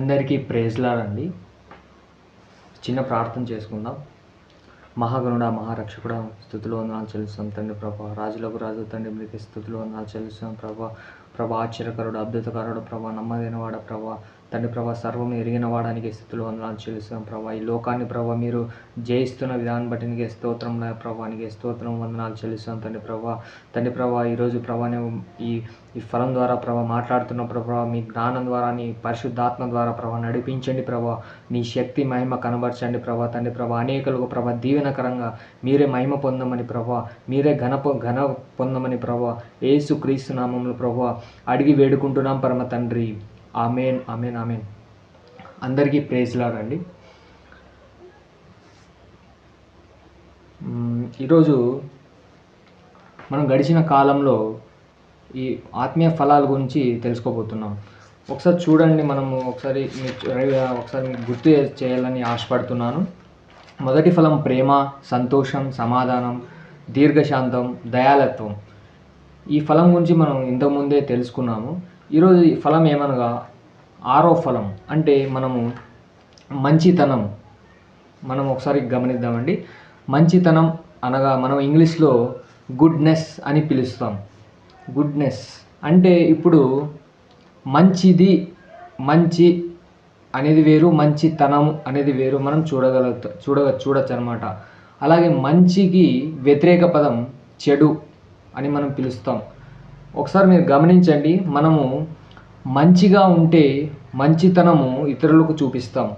అందరికీ ప్రేజ్లాడండి. చిన్న ప్రార్థన చేసుకుందాం. మహాగణుడా, మహారక్షకుడా, స్తుతులు వందనాలు చెల్లిస్తాం తండ్రి ప్రభా. రాజులకు రాజు తండ్రి మీకు స్తుతులు వందనాలు చెల్లిస్తాం ప్రభా. ఆశ్చర్యకరుడు, అద్భుతకరుడు ప్రభా, నమ్మదైన వాడ ప్రభా, తండ్రి ప్రభా, సర్వం ఎరిగిన వాడానికి స్థుతులు వందనాలు చెల్లిస్తాం ప్రభా. ఈ లోకాన్ని ప్రభా మీరు జయిస్తున్న విధానం బట్టి నీకే స్తోత్రం ప్రభా, నీకే స్తోత్రం వందనాలు చెల్లిస్తాం తండ్రి ప్రభా. ఈరోజు ప్రభా ఈ ఫలం ద్వారా ప్రభా మాట్లాడుతున్న ప్రభా, మీ జ్ఞానం ద్వారా, నీ పరిశుద్ధాత్మ ద్వారా ప్రభా నడిపించండి ప్రభా. నీ శక్తి మహిమ కనబరచండి ప్రభా. తండ్రి ప్రభా, అనేకులకు ప్రభా దీవెనకరంగా మీరే మహిమ పొందమని ప్రభా, మీరే ఘన పొందమని ప్రభా, యేసు క్రీస్తు నామములో ప్రభా అడిగి వేడుకుంటున్నాం పరమ తండ్రి. Amen, amen, amen. అందరికీ ప్రైజ్ లార్డ్ అండి. ఈరోజు మనం గడిచిన కాలంలో ఈ ఆత్మీయ ఫలాల గురించి తెలుసుకోబోతున్నాం. ఒకసారి చూడండి, మనము ఒకసారి మీకు గుర్తు చేయాలని ఆశపడుతున్నాను. మొదటి ఫలం ప్రేమ, సంతోషం, సమాధానం, దీర్ఘశాంతం, దయాళత్వం. ఈ ఫలం గురించి మనం ఇంతకుముందే తెలుసుకున్నాము. ఈరోజు ఈ ఫలం ఏమనగా ఆరో ఫలం, అంటే మనము మంచితనం. మనం ఒకసారి గమనిద్దామండి. మంచితనం అనగా మనం ఇంగ్లీష్లో గుడ్నెస్ అని పిలుస్తాం. గుడ్నెస్ అంటే ఇప్పుడు మంచి అనేది వేరు, మంచితనం అనేది వేరు. మనం చూడవచ్చు అనమాట. అలాగే మంచికి వ్యతిరేక పదం చెడు అని మనం పిలుస్తాం. ఒకసారి మీరు గమనించండి, మనము మంచిగా ఉంటే మంచితనము ఇతరులకు చూపిస్తాం.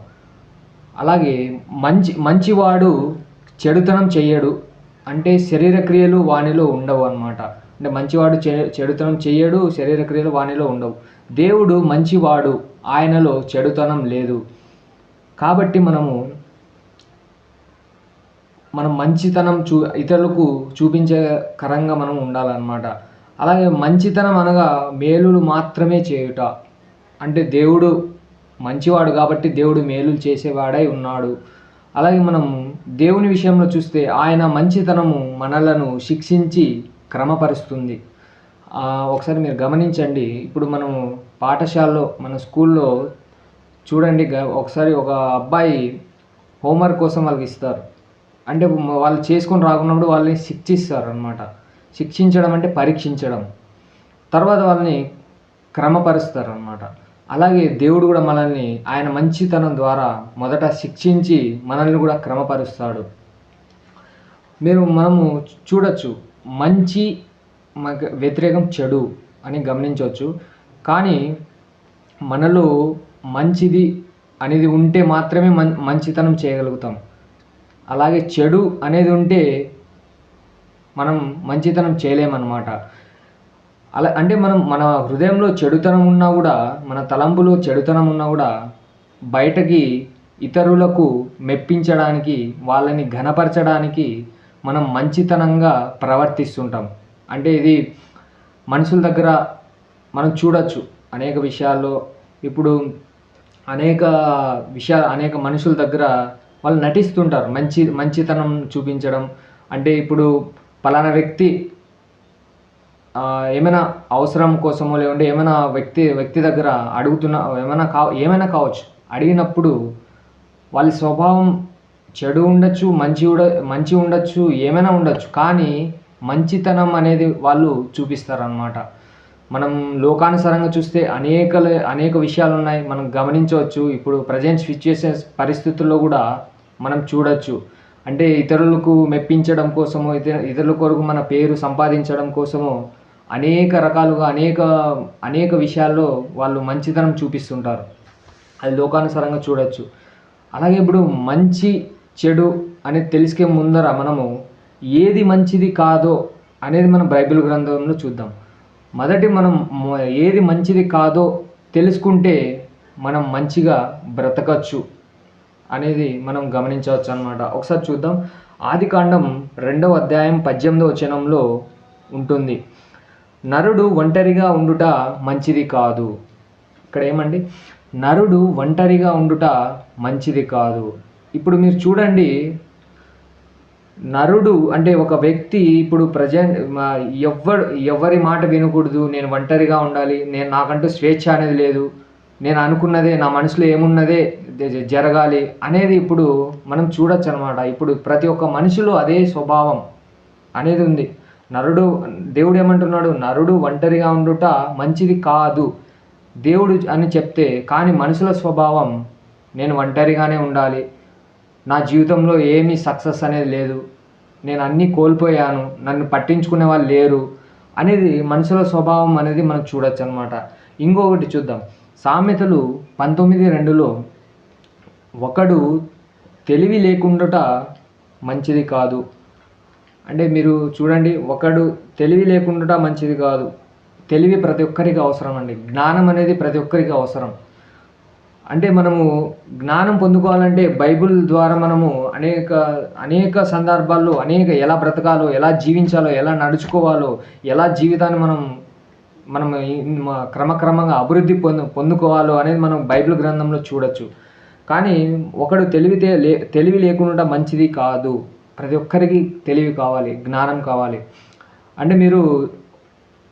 అలాగే మంచివాడు చెడుతనం చేయడు, అంటే శరీర క్రియలు వానిలో ఉండవు అన్నమాట. అంటే మంచివాడు చెడుతనం చేయడు, శరీర క్రియలు వానిలో ఉండవు. దేవుడు మంచివాడు, ఆయనలో చెడుతనం లేదు. కాబట్టి మనం మంచితనం ఇతరులకు చూపించకరంగా మనం ఉండాలన్నమాట. అలాగే మంచితనం అనగా మేలులు మాత్రమే చేయుట. అంటే దేవుడు మంచివాడు కాబట్టి దేవుడు మేలులు చేసేవాడై ఉన్నాడు. అలాగే మనం దేవుని విషయంలో చూస్తే ఆయన మంచితనము మనలను శిక్షించి క్రమపరుస్తుంది. ఒకసారి మీరు గమనించండి. ఇప్పుడు మనము పాఠశాలలో, మన స్కూల్లో చూడండి, ఒకసారి ఒక అబ్బాయి హోంవర్క్ కోసం వాళ్ళకి ఇస్తారు. అంటే వాళ్ళు చేసుకొని రాకున్నప్పుడు వాళ్ళని శిక్షిస్తారు అన్నమాట. శిక్షించడం అంటే పరీక్షించడం, తర్వాత వాళ్ళని క్రమపరుస్తారు అన్నమాట. అలాగే దేవుడు కూడా మనల్ని ఆయన మంచితనం ద్వారా మొదట శిక్షించి మనల్ని కూడా క్రమపరుస్తాడు. మనము చూడొచ్చు, మంచి వ్యతిరేకం చెడు అని గమనించవచ్చు. కానీ మనలో మంచిది అనేది ఉంటే మాత్రమే మంచితనం చేయగలుగుతాం. అలాగే చెడు అనేది ఉంటే మనం మంచితనం చేయలేమన్నమాట. అలా అంటే మన హృదయంలో చెడుతనం ఉన్నా కూడా, మన తలంపులో చెడుతనం ఉన్నా కూడా బయటకి ఇతరులకు మెప్పించడానికి, వాళ్ళని ఘనపరచడానికి మనం మంచితనంగా ప్రవర్తిస్తుంటాం. అంటే ఇది మనుషుల దగ్గర మనం చూడొచ్చు. అనేక విషయాల్లో ఇప్పుడు అనేక మనుషుల దగ్గర వాళ్ళు నటిస్తుంటారు మంచితనం చూపించడం. అంటే ఇప్పుడు పలానా వ్యక్తి ఏమైనా అవసరం కోసమో, లేకుంటే ఏమైనా వ్యక్తి దగ్గర అడుగుతున్నా, ఏమైనా కావచ్చు, అడిగినప్పుడు వాళ్ళ స్వభావం చెడు ఉండొచ్చు, మంచి ఉండొచ్చు, ఏమైనా ఉండొచ్చు, కానీ మంచితనం అనేది వాళ్ళు చూపిస్తారన్నమాట. మనం లోకానుసారంగా చూస్తే అనేక విషయాలు ఉన్నాయి, మనం గమనించవచ్చు. ఇప్పుడు ప్రజెంట్ సిచ్యుయేషన్స్ పరిస్థితుల్లో కూడా మనం చూడొచ్చు. అంటే ఇతరులకు మెప్పించడం కోసమో, ఇతరుల కొరకు మన పేరు సంపాదించడం కోసమో అనేక రకాలుగా అనేక విషయాల్లో వాళ్ళు మంచితనం చూపిస్తుంటారు. అది లోకానుసారంగా చూడొచ్చు. అలాగే ఇప్పుడు మంచి చెడు అనేది తెలుసుకే ముందర మనము ఏది మంచిది కాదో అనేది మనం బైబిల్ గ్రంథంలో చూద్దాం. మొదటి మనం ఏది మంచిది కాదో తెలుసుకుంటే మనం మంచిగా బ్రతకచ్చు అనేది మనం గమనించవచ్చు అన్నమాట. ఒకసారి చూద్దాం. ఆదికాండం 2వ అధ్యాయం 18వ వచనంలో ఉంటుంది, నరుడు ఒంటరిగా ఉండుట మంచిది కాదు. ఇక్కడ ఏమండి, నరుడు ఒంటరిగా ఉండుట మంచిది కాదు. ఇప్పుడు మీరు చూడండి, నరుడు అంటే ఒక వ్యక్తి ఇప్పుడు ఎవరి మాట వినకూడదు, నేను ఒంటరిగా ఉండాలి, నాకంటూ స్వేచ్ఛ అనేది లేదు, నేను అనుకున్నదే, నా మనసులో ఏమున్నదే జరగాలి అనేది ఇప్పుడు మనం చూడొచ్చు అనమాట. ఇప్పుడు ప్రతి ఒక్క మనిషిలో అదే స్వభావం అనేది ఉంది. దేవుడు ఏమంటున్నాడు, నరుడు ఒంటరిగా ఉండుట మంచిది కాదు దేవుడు అని చెప్తే, కానీ మనుషుల స్వభావం నేను ఒంటరిగానే ఉండాలి, నా జీవితంలో ఏమీ సక్సెస్ అనేది లేదు, నేను అన్నీ కోల్పోయాను, నన్ను పట్టించుకునే వాళ్ళు లేరు అనేది మనుషుల స్వభావం అనేది మనం చూడొచ్చు అనమాట. ఇంకొకటి చూద్దాం. సామెతలు 19:2లో ఒకడు తెలివి లేకుండుట మంచిది కాదు. అంటే మీరు చూడండి, ఒకడు తెలివి లేకుండుట మంచిది కాదు. తెలివి ప్రతి ఒక్కరికి అవసరం అండి. జ్ఞానం అనేది ప్రతి ఒక్కరికి అవసరం. అంటే మనము జ్ఞానం పొందుకోవాలంటే బైబిల్ ద్వారా మనము అనేక సందర్భాల్లో ఎలా బ్రతకాలో, ఎలా జీవించాలో, ఎలా నడుచుకోవాలో, ఎలా జీవితాన్ని మనం క్రమక్రమంగా అభివృద్ధి పొందుకోవాలో అనేది మనం బైబిల్ గ్రంథంలో చూడొచ్చు. కానీ ఒకడు తెలివి లేకుండా మంచిది కాదు. ప్రతి ఒక్కరికి తెలివి కావాలి, జ్ఞానం కావాలి. అంటే మీరు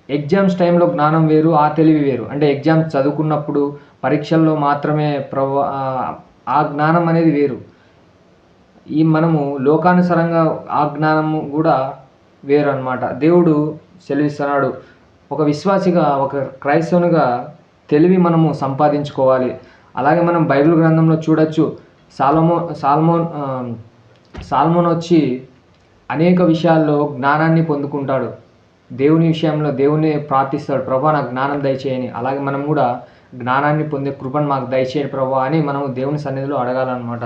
ఎగ్జామ్స్ టైంలో జ్ఞానం వేరు, ఆ తెలివి వేరు. అంటే ఎగ్జామ్స్ చదువుకున్నప్పుడు పరీక్షల్లో మాత్రమే ఆ జ్ఞానం అనేది వేరు. మనము లోకానుసారంగా ఆ జ్ఞానము కూడా వేరు అనమాట. దేవుడు సెలవిస్తున్నాడు, ఒక విశ్వాసిగా, ఒక క్రైస్తవునిగా తెలివి మనము సంపాదించుకోవాలి. అలాగే మనం బైబిల్ గ్రంథంలో చూడొచ్చు, సాల్మోన్ వచ్చి అనేక విషయాల్లో జ్ఞానాన్ని పొందుకుంటాడు. దేవుని విషయంలో దేవుని ప్రార్థిస్తాడు, ప్రభా నాకు జ్ఞానం దయచేయని. అలాగే మనం కూడా జ్ఞానాన్ని పొందే కృపను మాకు దయచేయండి ప్రభా అని మనము దేవుని సన్నిధిలో అడగాలన్నమాట.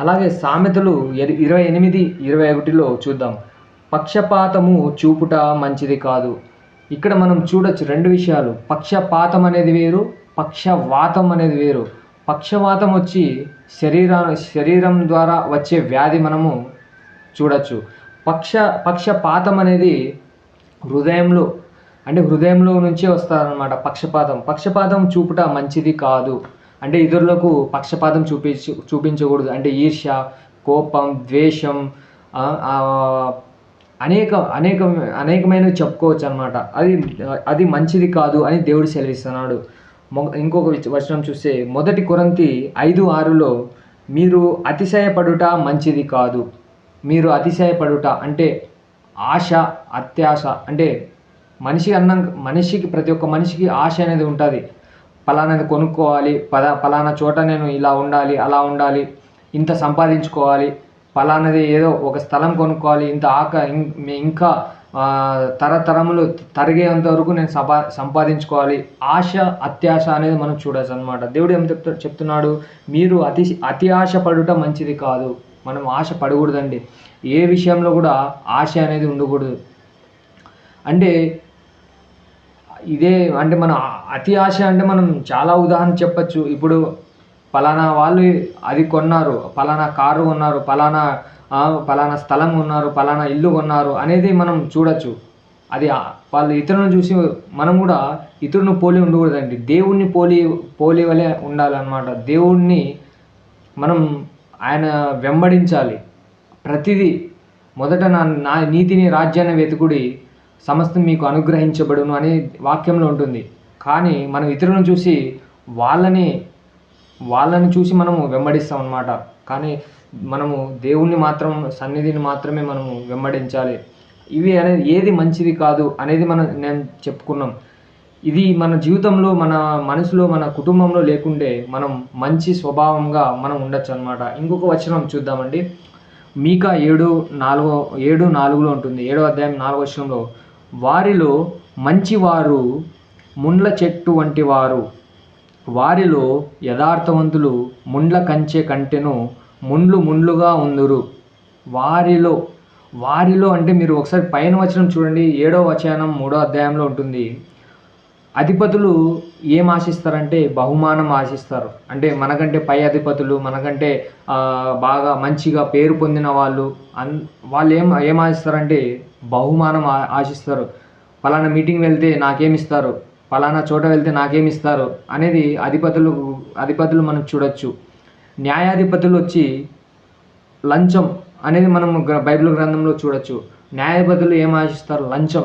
అలాగే సామెతలు 28:21లో చూద్దాం. పక్షపాతము చూపుట మంచిది కాదు. ఇక్కడ మనం చూడొచ్చు రెండు విషయాలు. పక్షపాతం అనేది వేరు, పక్షవాతం అనేది వేరు. పక్షవాతం వచ్చి శరీరం ద్వారా వచ్చే వ్యాధి మనము చూడొచ్చు. పక్షపాతం అనేది హృదయంలో నుంచే వస్తారనమాట. పక్షపాతం చూపుట మంచిది కాదు. అంటే ఇతరులకు పక్షపాతం చూపించకూడదు. అంటే ఈర్ష్య, కోపం, ద్వేషం, అనేకమైనవి చెప్పుకోవచ్చు అనమాట. అది మంచిది కాదు అని దేవుడు సెలవిస్తున్నాడు. ఇంకొక వచనం చూస్తే 1 కొరింథీ 5:6లో మీరు అతిశయపడుట మంచిది కాదు. మీరు అతిశయపడుట అంటే ఆశ, అత్యాశ. అంటే మనిషికి ప్రతి ఒక్క మనిషికి ఆశ అనేది ఉంటుంది. పలానాది కొనుక్కోవాలి, పలానా చోట నేను ఇలా ఉండాలి, అలా ఉండాలి, ఇంత సంపాదించుకోవాలి, పలానాది ఏదో ఒక స్థలం కొనుక్కోవాలి, ఇంకా తరతరములు తరిగేంత వరకు నేను సంపాదించుకోవాలి. ఆశ, అత్యాశ అనేది మనం చూడవచ్చు అనమాట. దేవుడు ఏం చెప్తున్నాడు, మీరు అతి ఆశ పడుట మంచిది కాదు. మనం ఆశ పడకూడదండి. ఏ విషయంలో కూడా ఆశ అనేది ఉండకూడదు. అంటే మనం అతి ఆశ అంటే మనం చాలా ఉదాహరణ చెప్పచ్చు. ఇప్పుడు పలానా వాళ్ళు అది కొన్నారు, పలానా కారు కొన్నారు, పలానా స్థలం కొన్నారు, పలానా ఇల్లు కొన్నారు అనేది మనం చూడొచ్చు. అది వాళ్ళు ఇతరులను చూసి మనం కూడా ఇతరులను పోలి ఉండకూడదండి. దేవుణ్ణి పోలి వలె ఉండాలన్నమాట. దేవుణ్ణి మనం ఆయన వెంబడించాలి. ప్రతిదీ మొదట నా నీతిని, రాజ్యాన్ని వెతుకుడి, సమస్తం మీకు అనుగ్రహించబడును అనే వాక్యంలో ఉంటుంది. కానీ మనం ఇతరులను చూసి వాళ్ళని చూసి మనము వెంబడిస్తాం అన్నమాట. కానీ మనము దేవుణ్ణి సన్నిధిని మాత్రమే మనము వెంబడించాలి. ఇవి అనేది ఏది మంచిది కాదు అనేది నేను చెప్పుకున్నాం. ఇది మన జీవితంలో, మన మనసులో, మన కుటుంబంలో లేకుంటే మనం మంచి స్వభావంగా మనం ఉండొచ్చు అనమాట. ఇంకొక వచనం చూద్దామండి. మీకా 7:4లో ఉంటుంది. 7వ అధ్యాయం 4వ వచనంలో, వారిలో మంచివారు ముండ్ల చెట్టు వంటి వారు, వారిలో యథార్థవంతులు ముండ్ల కంచె కంటెను ముండ్లుగా ఉందురు. వారిలో అంటే మీరు ఒకసారి పైన వచనం చూడండి. 7వ వచనం 3వ అధ్యాయంలో ఉంటుంది. అధిపతులు ఏం ఆశిస్తారంటే బహుమానం ఆశిస్తారు. అంటే మనకంటే పై అధిపతులు, మనకంటే బాగా మంచిగా పేరు పొందిన వాళ్ళు ఏం ఆశిస్తారంటే బహుమానం ఆశిస్తారు. పలానా మీటింగ్ వెళ్తే నాకేమిస్తారు, పలానా చోట వెళ్తే నాకేమిస్తారు అనేది అధిపతులు మనం చూడొచ్చు. న్యాయాధిపతులు వచ్చి లంచం అనేది మనం బైబిల్ గ్రంథంలో చూడొచ్చు. న్యాయాధిపతులు ఏం ఆశిస్తారు? లంచం,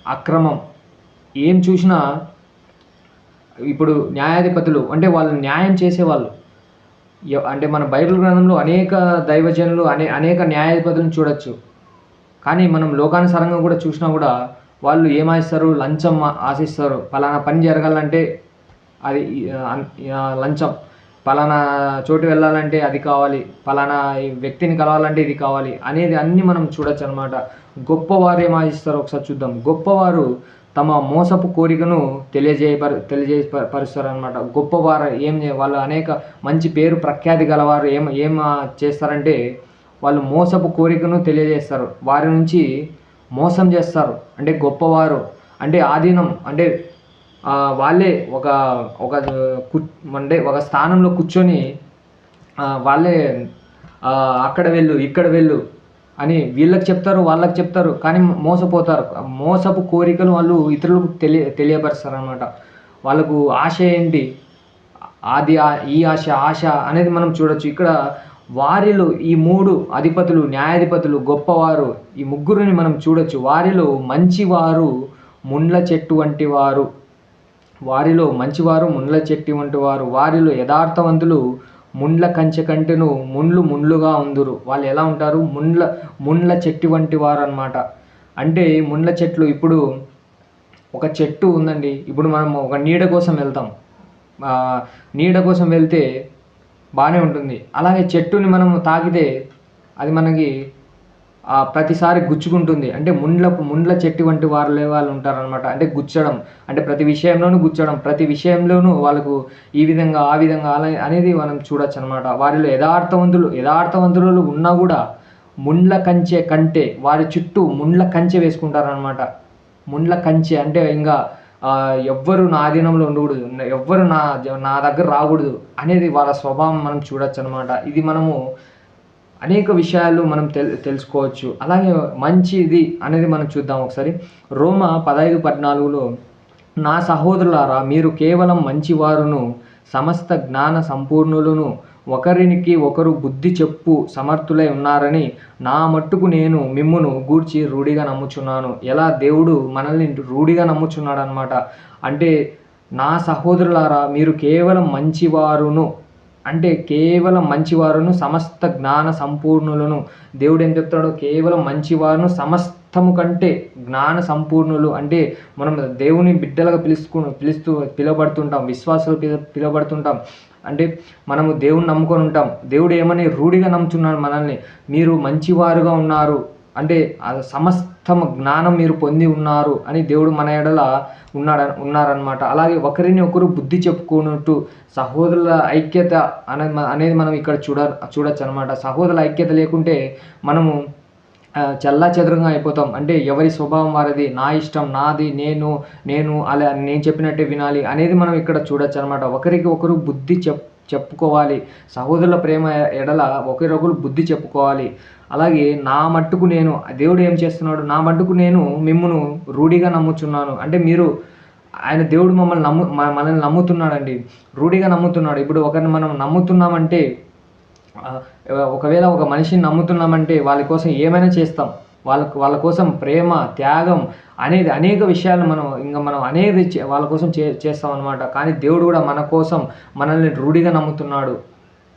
అక్రమం. ఏం చూసినా ఇప్పుడు న్యాయాధిపతులు అంటే వాళ్ళు న్యాయం చేసేవాళ్ళు. అంటే మన బైబిల్ గ్రంథంలో అనేక దైవజనులు అనేక న్యాయాధిపతులను చూడొచ్చు. కానీ మనం లోకానుసారంగా కూడా చూసినా కూడా వాళ్ళు ఏం ఆశిస్తారు? లంచం ఆశిస్తారు. పలానా పని జరగాలంటే అది లంచం. పలానా చోటు వెళ్ళాలంటే అది కావాలి. పలానా ఈ వ్యక్తిని కలవాలంటే ఇది కావాలి అనేది అన్నీ మనం చూడొచ్చు అనమాట. గొప్పవారు ఏం ఆశిస్తారో ఒకసారి చూద్దాం. గొప్పవారు తమ మోసపు కోరికను తెలియజేయపరుస్తారనమాట. గొప్పవారు వాళ్ళు అనేక మంచి పేరు ప్రఖ్యాతి గలవారు ఏం చేస్తారంటే వాళ్ళు మోసపు కోరికను తెలియజేస్తారు. వారి నుంచి మోసం చేస్తారు. అంటే గొప్పవారు అంటే ఆధీనం అంటే వాళ్ళే ఒక ఒక అంటే ఒక స్థానంలో కూర్చొని వాళ్ళే అక్కడ వెళ్ళు ఇక్కడ వెళ్ళు అని వీళ్ళకి చెప్తారు, వాళ్ళకి చెప్తారు, కానీ మోసపోతారు. మోసపు కోరికలు వాళ్ళు ఇతరులకు తెలియపరుస్తారు అనమాట. వాళ్ళకు ఆశ ఏంటి? ఈ ఆశ అనేది మనం చూడొచ్చు. ఇక్కడ వారిలో ఈ 3 అధిపతులు, న్యాయాధిపతులు, గొప్పవారు, ఈ ముగ్గురిని మనం చూడొచ్చు. వారిలో మంచివారు ముండ్ల చెట్టు వంటి వారు. వారిలో మంచివారు ముండ్ల చెట్టు వంటి వారు. వారిలో యథార్థవంతులు ముండ్ల కంచె కంటెను ముండ్లుగా ఉందురు. వాళ్ళు ఎలా ఉంటారు? ముండ్ల చెట్టు వంటి వారు అనమాట. అంటే ముండ్ల చెట్లు, ఇప్పుడు ఒక చెట్టు ఉందండి. ఇప్పుడు మనం ఒక నీడ కోసం వెళ్తాం. నీడ కోసం వెళ్తే బాగానే ఉంటుంది. అలాగే చెట్టుని మనం తాకితే అది మనకి ప్రతిసారి గుచ్చుకుంటుంది. అంటే ముండ్ల చెట్టు వంటి వాళ్ళు ఉంటారనమాట. అంటే గుచ్చడం, అంటే ప్రతి విషయంలోనూ గుచ్చడం, ప్రతి విషయంలోనూ వాళ్ళకు ఈ విధంగా ఆ విధంగా అలా అనేది మనం చూడొచ్చు అనమాట. వారిలో యథార్థవంతులు ఉన్నా కూడా ముండ్ల కంచె కంటే వారి చుట్టూ ముండ్ల కంచె వేసుకుంటారనమాట. ముండ్ల కంచె అంటే ఇంకా ఎవ్వరు నా ఆధీనంలో ఉండకూడదు, ఎవ్వరు నా దగ్గర రాకూడదు అనేది వాళ్ళ స్వభావం మనం చూడొచ్చు అనమాట. ఇది మనము అనేక విషయాలు మనం తెలుసుకోవచ్చు. అలాగే మంచిది అనేది మనం చూద్దాం ఒకసారి. రోమ 15:14లో నా సహోదరులారా, మీరు కేవలం మంచివారును సమస్త జ్ఞాన సంపూర్ణులను ఒకరికి ఒకరు బుద్ధి చెప్పు సమర్థులై ఉన్నారని నా మట్టుకు నేను మిమ్మును గూర్చి రూఢిగా నమ్ముచున్నాను. ఎలా దేవుడు మనల్ని రూఢిగా నమ్ముచున్నాడు అనమాట. అంటే నా సహోదరులారా, మీరు కేవలం మంచివారును, అంటే కేవలం మంచివారును సమస్త జ్ఞాన సంపూర్ణులను. దేవుడు ఏం చెప్తాడు? కేవలం మంచివారును సమస్తము కంటే జ్ఞాన సంపూర్ణులు. అంటే మనం దేవుని బిడ్డలుగా పిలువబడుతుంటాం, విశ్వాసాలు పిలువబడుతుంటాం. అంటే మనము దేవుని నమ్ముకొని ఉంటాం. దేవుడు ఏమని రూఢిగా నమ్ముతున్నాడు మనల్ని? మీరు మంచివారుగా ఉన్నారు అంటే సమస్త జ్ఞానం మీరు పొంది ఉన్నారు అని దేవుడు మన ఎడల ఉన్నారనమాట. అలాగే ఒకరిని ఒకరు బుద్ధి చెప్పుకున్నట్టు సహోదరుల ఐక్యత అనేది మనం ఇక్కడ చూడొచ్చు అనమాట. సహోదరుల ఐక్యత లేకుంటే మనము చెల్లాచెదరంగా అయిపోతాం. అంటే ఎవరి స్వభావం వారిది, నా ఇష్టం నాది, నేను అలా నేను చెప్పినట్టే వినాలి అనేది మనం ఇక్కడ చూడొచ్చు అనమాట. ఒకరికి ఒకరు బుద్ధి చెప్పుకోవాలి. సహోదరుల ప్రేమ ఎడల ఒకరొకరు బుద్ధి చెప్పుకోవాలి. అలాగే నా మట్టుకు నేను, దేవుడు ఏం చేస్తున్నాడు? నా మట్టుకు నేను మిమ్మును రూఢిగా నమ్ముచున్నాను. అంటే మీరు దేవుడు మనల్ని నమ్ముతున్నాడండి, రూఢిగా నమ్ముతున్నాడు. ఇప్పుడు ఒకరిని మనం నమ్ముతున్నామంటే, ఒకవేళ ఒక మనిషిని నమ్ముతున్నామంటే వాళ్ళ కోసం ఏమైనా చేస్తాం. వాళ్ళ కోసం ప్రేమ, త్యాగం అనేది అనేక విషయాలు మనం అనేది వాళ్ళ కోసం చేస్తాం అనమాట. కానీ దేవుడు కూడా మన కోసం మనల్ని రూఢిగా నమ్ముతున్నాడు.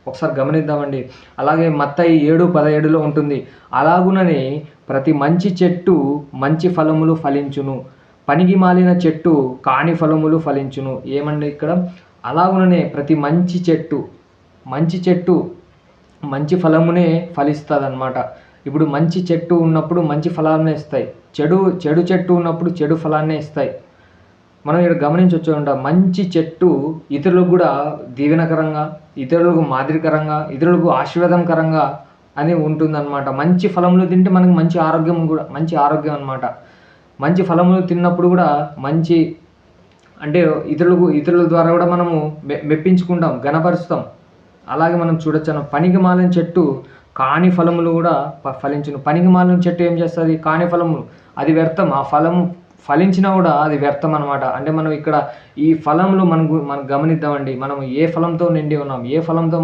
ఒకసారి గమనిద్దామండి. అలాగే మత్తయి 7:17లో ఉంటుంది, అలాగుననే ప్రతి మంచి చెట్టు మంచి ఫలములు ఫలించును, పనికి మాలిన చెట్టు కాని ఫలములు ఫలించును. ఏమండి ఇక్కడ? అలాగుననే ప్రతి మంచి చెట్టు మంచి ఫలమునే ఫలిస్తుంది అనమాట. ఇప్పుడు మంచి చెట్టు ఉన్నప్పుడు మంచి ఫలాన్నే ఇస్తాయి, చెడు చెట్టు ఉన్నప్పుడు చెడు ఫలాన్నే ఇస్తాయి. మనం ఇక్కడ గమనించవచ్చు అంట. మంచి చెట్టు ఇతరులకు కూడా దీవెనకరంగా, ఇతరులకు మాదిరికరంగా, ఇతరులకు ఆశీర్వాదకరంగా అని ఉంటుందన్నమాట. మంచి ఫలములు తింటే మనకు మంచి ఆరోగ్యం అనమాట. మంచి ఫలములు తిన్నప్పుడు కూడా మంచి అంటే ఇతరుల ద్వారా కూడా మనము మెప్పించుకుంటాం, ఘనపరుస్తాం. అలాగే మనం చూడొచ్చు, పనికి మాలిన చెట్టు కాని ఫలములు కూడా ఫలించును. పనికి మాలిన చెట్టు ఏం చేస్తుంది? కాని ఫలములు, అది వ్యర్థం. ఆ ఫలం ఫలించినా కూడా అది వ్యర్థం అనమాట. అంటే మనం ఇక్కడ ఈ ఫలంలో మనం గమనిద్దామండి. మనం ఏ ఫలంతో నిండి ఉన్నాం, ఏ ఫలంతో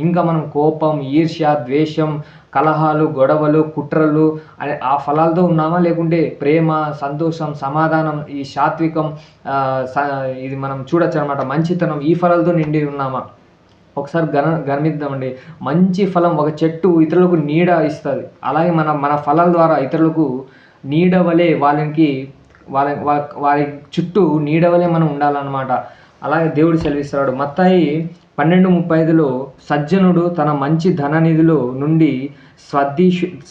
ఇంకా మనం కోపం, ఈర్ష్య, ద్వేషం, కలహాలు, గొడవలు, కుట్రలు అనే ఆ ఫలాలతో ఉన్నామా? లేకుంటే ప్రేమ, సంతోషం, సమాధానం, ఈ సాత్వికం, ఇది మనం చూడొచ్చనమాట, మంచితనం, ఈ ఫలాలతో నిండి ఉన్నామా? ఒకసారి గమనిద్దామండి. మంచి ఫలం ఒక చెట్టు ఇతరులకు నీడ ఇస్తుంది. అలాగే మన ఫలాల ద్వారా ఇతరులకు నీడ వలె వారి చుట్టూ నీడ వలె మనం ఉండాలన్నమాట. అలాగే దేవుడు సెలవిస్తున్నాడు. మత్తాయి 12:35లో సజ్జనుడు తన మంచి ధననిధిలో నుండి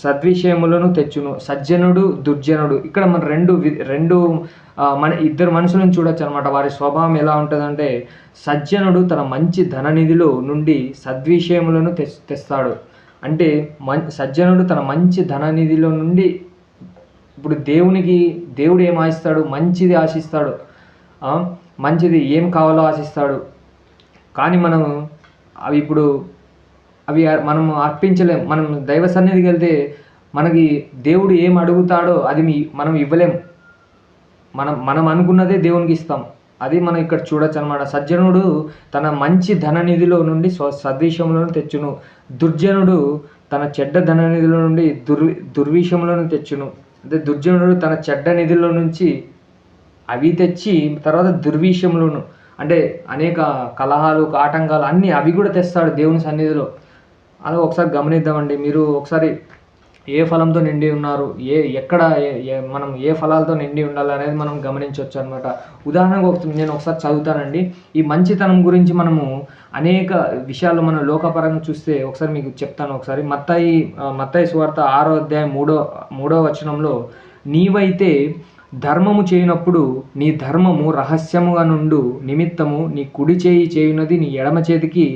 సద్విషయములను తెచ్చును. సజ్జనుడు, దుర్జనుడు, ఇక్కడ మన రెండు మన ఇద్దరు మనుషులను చూడొచ్చు అనమాట. వారి స్వభావం ఎలా ఉంటుందంటే, సజ్జనుడు తన మంచి ధననిధిలో నుండి సద్విషయములను తెస్తాడు. అంటే సజ్జనుడు తన మంచి ధననిధిలో నుండి, ఇప్పుడు దేవుడు ఏం ఆశిస్తాడు? మంచిది ఆశిస్తాడు. మంచిది ఏం కావాలో ఆశిస్తాడు. కానీ మనం అర్పించలేం. మనం దైవ సన్నిధికి వెళ్తే మనకి దేవుడు ఏం అడుగుతాడో అది మనం ఇవ్వలేం. మనం అనుకున్నదే దేవునికి ఇస్తాం. అది మనం ఇక్కడ చూడొచ్చు అనమాట. సజ్జనుడు తన మంచి ధననిధిలో నుండి సద్విషయములను తెచ్చును. దుర్జనుడు తన చెడ్డ ధననిధిలో నుండి దుర్విషయములను తెచ్చును. అంటే దుర్జనుడు తన చెడ్డ నిధిలో నుంచి అవి తెచ్చి తర్వాత దుర్విషయములను, అంటే అనేక కలహాలు, ఆటంకాలు అన్నీ అవి కూడా తెస్తాడు దేవుని సన్నిధిలో. అలా ఒకసారి గమనిద్దామండి. మీరు ఒకసారి ఏ ఫలంతో నిండి ఉన్నారు, మనం ఏ ఫలాలతో నిండి ఉండాలి అనేది మనం గమనించవచ్చు అనమాట. ఉదాహరణకు నేను ఒకసారి చదువుతానండి. ఈ మంచితనం గురించి మనము అనేక విషయాలు మనం లోకపరంగా చూస్తే ఒకసారి మీకు చెప్తాను. ఒకసారి మత్తాయి సువార్త 6వ అధ్యాయం 3వ వచనంలో, నీవైతే ధర్మము చేయనప్పుడు నీ ధర్మము రహస్యముగా నుండు నిమిత్తము నీ కుడి చేయి చేయునది నీ ఎడమ చేతికి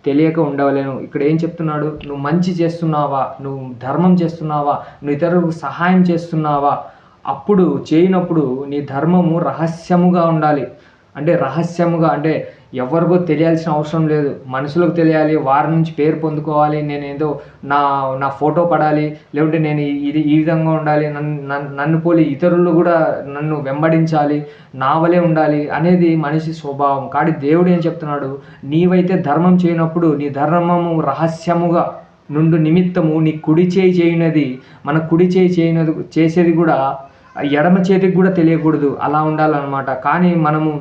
తెలియక ఉండవలేను. ఇక్కడ ఏం చెప్తున్నాడు? నువ్వు మంచి చేస్తున్నావా, నువ్వు ధర్మం చేస్తున్నావా, నువ్వు ఇతరులకు సహాయం చేస్తున్నావా, అప్పుడు చేయనప్పుడు నీ ధర్మము రహస్యముగా ఉండాలి. అంటే రహస్యముగా అంటే ఎవరికో తెలియాల్సిన అవసరం లేదు. మనుషులకు తెలియాలి, వారి నుంచి పేరు పొందుకోవాలి, నేనేదో నా ఫోటో పడాలి, లేకుంటే నేను ఈ విధంగా ఉండాలి, నన్ను పోలి ఇతరులు కూడా నన్ను వెంబడించాలి, నా వలే ఉండాలి అనేది మనిషి స్వభావం. కానీ దేవుడు ఏం చెప్తున్నాడు? నీవైతే ధర్మం చేయనప్పుడు నీ ధర్మము రహస్యముగా నుండు నిమిత్తము నీ కుడి చేయి చేయునది, మన కుడి చేయి చేసేది కూడా ఎడమ చేతికి కూడా తెలియకూడదు. అలా ఉండాలన్నమాట. కానీ మనము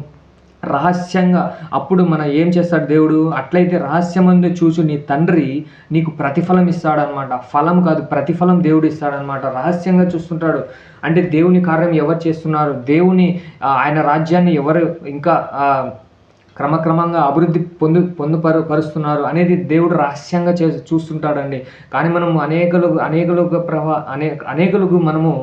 రహస్యంగా, అప్పుడు ఏం చేస్తాడు దేవుడు? అట్లయితే రహస్యమందు చూసి నీ తండ్రి నీకు ప్రతిఫలం ఇస్తాడనమాట. ఫలం కాదు, ప్రతిఫలం దేవుడు ఇస్తాడనమాట. రహస్యంగా చూస్తుంటాడు. అంటే దేవుని కార్యం ఎవరు చేస్తున్నారు, ఆయన రాజ్యాన్ని ఎవరు ఇంకా క్రమక్రమంగా అభివృద్ధి పొందుపరుస్తున్నారు అనేది దేవుడు రహస్యంగా చూస్తుంటాడండి. కానీ మనం అనేకులకు మనము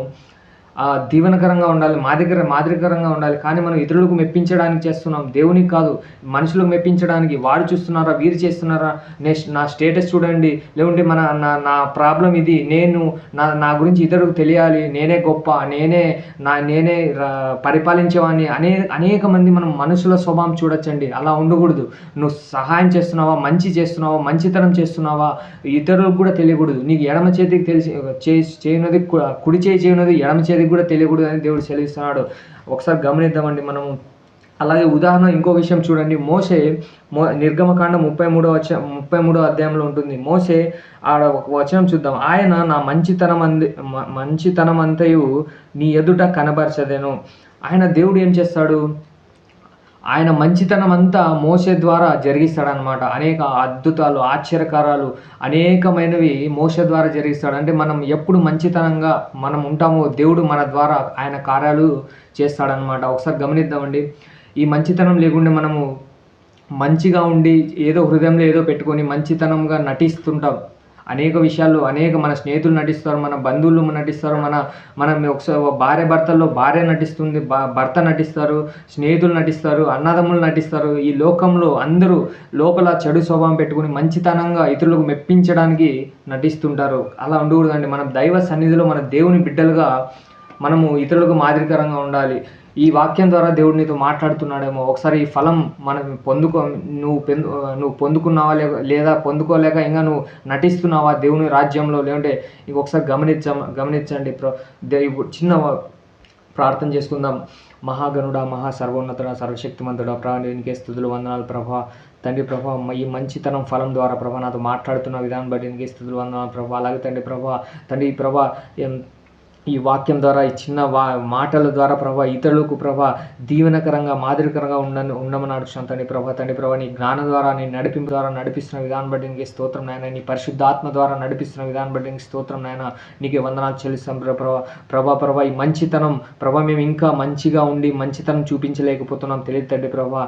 దీవెనకరంగా ఉండాలి, మాదిరికరంగా ఉండాలి. కానీ మనం ఇతరులకు మెప్పించడానికి చేస్తున్నాం, దేవునికి కాదు. మనుషులకు మెప్పించడానికి, వాడు చూస్తున్నారా, వీరు చేస్తున్నారా, నా స్టేటస్ చూడండి, లేకుంటే నా ప్రాబ్లం ఇది, నా గురించి ఇతరులకు తెలియాలి, నేనే గొప్ప, నేనే పరిపాలించేవాడిని అనేక మంది మనం మనుషుల స్వభావం చూడొచ్చండి. అలా ఉండకూడదు. నువ్వు సహాయం చేస్తున్నావా, మంచి చేస్తున్నావా, మంచితనం చేస్తున్నావా, ఇతరులకు కూడా తెలియకూడదు. నీకు ఎడమ చేతికి చేయనది కుడి చేయి చేయనది ఎడమ చేతికి కూడా తెలియకూడదు అని దేవుడు సెలవిస్తున్నాడు. ఒకసారి గమనిద్దామండి మనము. అలాగే ఉదాహరణ ఇంకో విషయం చూడండి. మోషే నిర్గమకాండం 33వ అధ్యాయంలో ఉంటుంది. మోషే ఆడ ఒక వచనం చూద్దాం. ఆయన నా మంచితనమంతయు నీ ఎదుట కనబరచదెను. దేవుడు ఏం చేస్తాడు? ఆయన మంచితనం అంతా మోషే ద్వారా జరిగిస్తాడనమాట. అనేక అద్భుతాలు, ఆశ్చర్యకారాలు అనేకమైనవి మోషే ద్వారా జరిగిస్తాడు. అంటే మనం ఎప్పుడు మంచితనంగా మనం ఉంటామో దేవుడు మన ద్వారా ఆయన కార్యాలు చేస్తాడనమాట. ఒకసారి గమనిద్దామండి. ఈ మంచితనం లేకుండా మనము మంచిగా ఉండి ఏదో హృదయంలో ఏదో పెట్టుకొని మంచితనంగా నటిస్తుంటాం. అనేక విషయాల్లో మన స్నేహితులు నటిస్తారు, మన బంధువులు నటిస్తారు, మన ఒకసారి భార్య భర్తల్లో భార్య నటిస్తుంది, భర్త నటిస్తారు, స్నేహితులు నటిస్తారు, అన్నదమ్ములు నటిస్తారు. ఈ లోకంలో అందరూ లోపల చెడు స్వభావం పెట్టుకుని మంచితనంగా ఇతరులకు మెప్పించడానికి నటిస్తుంటారు. అలా ఉండకూడదండి. మనం దైవ సన్నిధిలో మన దేవుని బిడ్డలుగా మనము ఇతరులకు మాదిరికరంగా ఉండాలి. ఈ వాక్యం ద్వారా దేవుడు నీతో మాట్లాడుతున్నాడేమో. ఒకసారి ఈ ఫలం నువ్వు పొందుకున్నావా లేదా పొందుకోలేక ఇంకా నువ్వు నటిస్తున్నావా దేవుని రాజ్యంలో, లేదంటే ఇంకొకసారి గమనించండి. చిన్న ప్రార్థన చేసుకుందాం. మహాగణుడా, మహా సర్వోన్నతుడా, సర్వశక్తిమంతుడా, నీకే స్తుతులు, వందనాలు ప్రభా. తండ్రి ప్రభా ఈ మంచితనం ఫలం ద్వారా ప్రభా నాతో మాట్లాడుతున్న విధానం బట్టి నీకే స్తుతులు వందనాలు ప్రభా. అలాగే తండ్రి ప్రభా తండ్రి ప్రభా ఈ వాక్యం ద్వారా ఈ చిన్న మాటల ద్వారా ప్రభా ఇతరులకు ప్రభా దీవెనకరంగా మాదిరికరంగా ఉండమని అడుగుతున్నాను తండ్రి ప్రభా నీ జ్ఞానం ద్వారా నీ నడిపింపు ద్వారా నడిపిస్తున్న విధానం బట్టి నీకే స్తోత్రం నాయన. నీ పరిశుద్ధాత్మ ద్వారా నడిపిస్తున్న విధానం బట్టి నీకు స్తోత్రం నాయన. నీకే వందనాలు చెల్లిస్తాం ప్రభా ఈ మంచితనం ప్రభా మేము ఇంకా మంచిగా ఉండి మంచితనం చూపించలేకపోతున్నాం తెలియదు తండ్రి ప్రభా.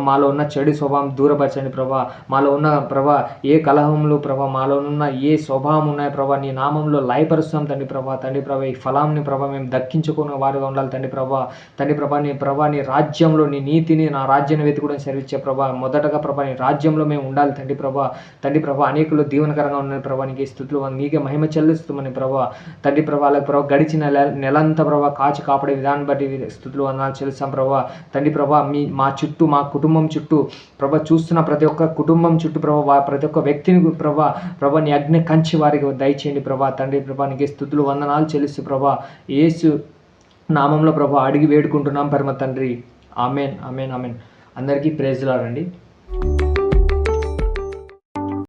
మాలో ఉన్న చెడు స్వభావం దూరపరచండి ప్రభా. మాలో ఉన్న ప్రభా ఏ కలహంలో ప్రభా మాలో ఉన్న ఏ స్వభావం ఉన్నాయో ప్రభా నీ నామంలో లయపరుస్తాం తండ్రి ప్రభా ఈ ఫలాంని ప్రభా మేము దక్కించుకున్న వారుగా ఉండాలి తండ్రి ప్రభా నీ రాజ్యంలో నీ నీతిని నా రాజ్యాన్ని వెతుకుని సెలవిచ్చే ప్రభా మొదటగా ప్రభా నీ రాజ్యంలో మేము ఉండాలి తండ్రి ప్రభా అనేకులు దీవెనకరంగా ఉన్న ప్రభా నీకే స్తుతులు నీకే మహిమ చెల్లిస్తామని ప్రభా తండ్రి ప్రభా గడిచిన నెలంతా ప్రభా కాచి కాపాడే విధానం బట్టి స్తుతులు వందనాలు చెల్లిస్తాం ప్రభా. తండ్రి ప్రభా మా చుట్టూ మా కుటుంబం చుట్టూ ప్రభా చూస్తున్న ప్రతి ఒక్క కుటుంబం చుట్టూ ప్రభా ప్రతి ఒక్క వ్యక్తిని ప్రభా నీ అగ్ని కంచి వారికి దయచేయండి ప్రభా. తండ్రి ప్రభా నీకే స్తుతులు వందనాలు చెల్లిస్తూ ప్రభా యేసు నామంలో ప్రభా అడిగి వేడుకుంటున్నాం పరమ తండ్రి. Amen amen amen. అందరికీ ప్రైజ్ లార్డ్ అండి.